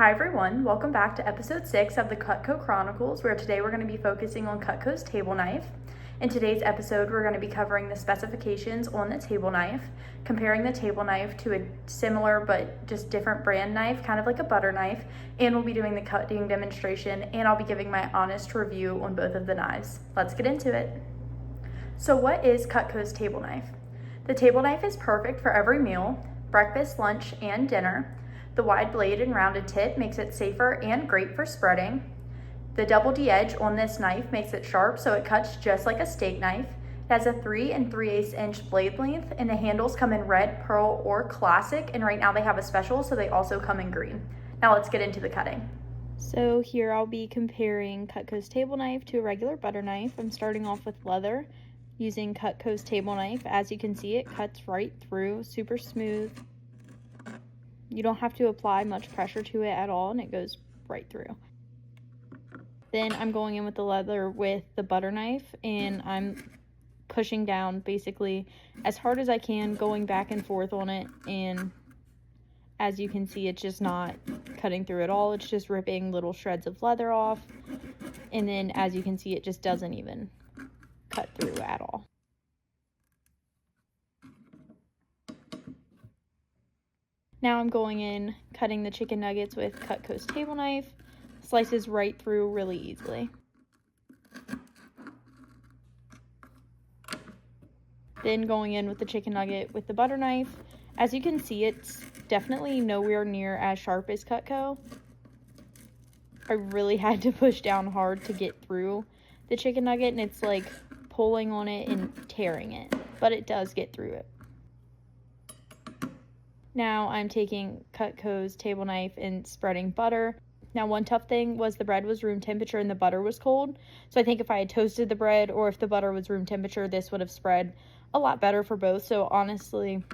Hi everyone, welcome back to episode 6 of the Cutco Chronicles, where today we're going to be focusing on Cutco's table knife. In today's episode, we're going to be covering the specifications on the table knife, comparing the table knife to a similar but just different brand knife, kind of like a butter knife, and we'll be doing the cutting demonstration, and I'll be giving my honest review on both of the knives. Let's get into it. So what is Cutco's table knife? The table knife is perfect for every meal, breakfast, lunch, and dinner. The wide blade and rounded tip makes it safer and great for spreading. The double D edge on this knife makes it sharp so it cuts just like a steak knife. It has a 3 3/8 inch blade length, and the handles come in red, pearl, or classic, and right now they have a special, so they also come in green. Now let's get into the cutting. So here I'll be comparing Cutco's table knife to a regular butter knife. I'm starting off with leather using Cutco's table knife. As you can see, it cuts right through, super smooth. You don't have to apply much pressure to it at all, and it goes right through. Then I'm going in with the leather with the butter knife, and I'm pushing down basically as hard as I can, going back and forth on it, and as you can see, it's just not cutting through at all. It's just ripping little shreds of leather off, and then as you can see, it just doesn't even cut through at all. Now I'm going in, cutting the chicken nuggets with Cutco's table knife. Slices right through really easily. Then going in with the chicken nugget with the butter knife. As you can see, it's definitely nowhere near as sharp as Cutco. I really had to push down hard to get through the chicken nugget, and it's like pulling on it and tearing it, but it does get through it. Now I'm taking Cutco's table knife and spreading butter. Now one tough thing was the bread was room temperature and the butter was cold. So I think if I had toasted the bread or if the butter was room temperature, this would have spread a lot better for both. So honestly,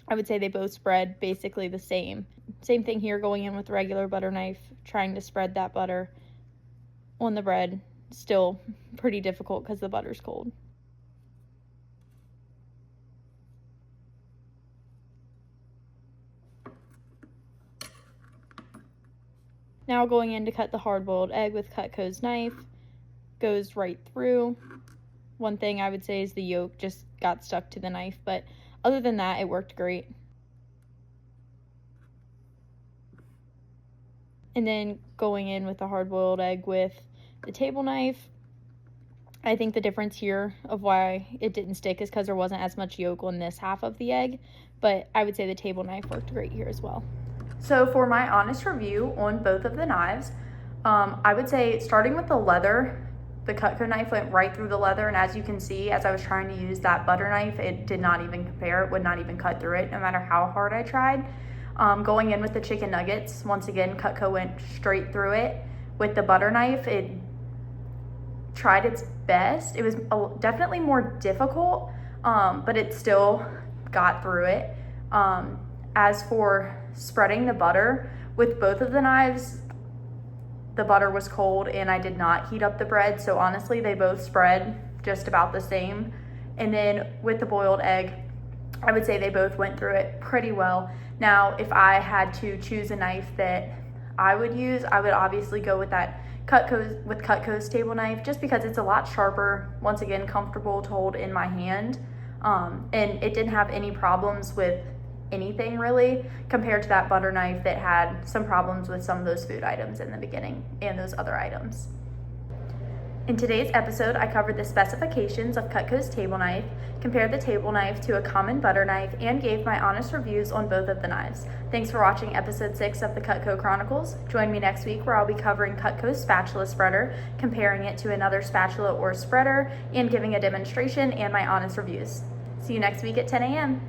I would say they both spread basically the same. Same thing here, going in with the regular butter knife, trying to spread that butter on the bread. Still pretty difficult because the butter's cold. Now going in to cut the hard-boiled egg with Cutco's knife. Goes right through. One thing I would say is the yolk just got stuck to the knife, but other than that, it worked great. And then going in with the hard-boiled egg with the table knife. I think the difference here of why it didn't stick is because there wasn't as much yolk on this half of the egg, but I would say the table knife worked great here as well. So for my honest review on both of the knives, I would say starting with the leather, the Cutco knife went right through the leather, and as you can see, as I was trying to use that butter knife, it did not even compare. It would not even cut through it, no matter how hard I tried. Going in with the chicken nuggets, once again, Cutco went straight through it. With the butter knife, it tried its best. It was definitely more difficult, but it still got through it. As for spreading the butter, with both of the knives, the butter was cold and I did not heat up the bread, so honestly they both spread just about the same. And then with the boiled egg, I would say they both went through it pretty well. Now if I had to choose a knife that I would use, I would obviously go with that Cutco's table knife, just because it's a lot sharper, once again comfortable to hold in my hand, and it didn't have any problems with anything really compared to that butter knife that had some problems with some of those food items in the beginning and those other items. In today's episode, I covered the specifications of Cutco's table knife, compared the table knife to a common butter knife, and gave my honest reviews on both of the knives. Thanks for watching episode 6 of the Cutco Chronicles. Join me next week where I'll be covering Cutco's spatula spreader, comparing it to another spatula or spreader, and giving a demonstration and my honest reviews. See you next week at 10 a.m.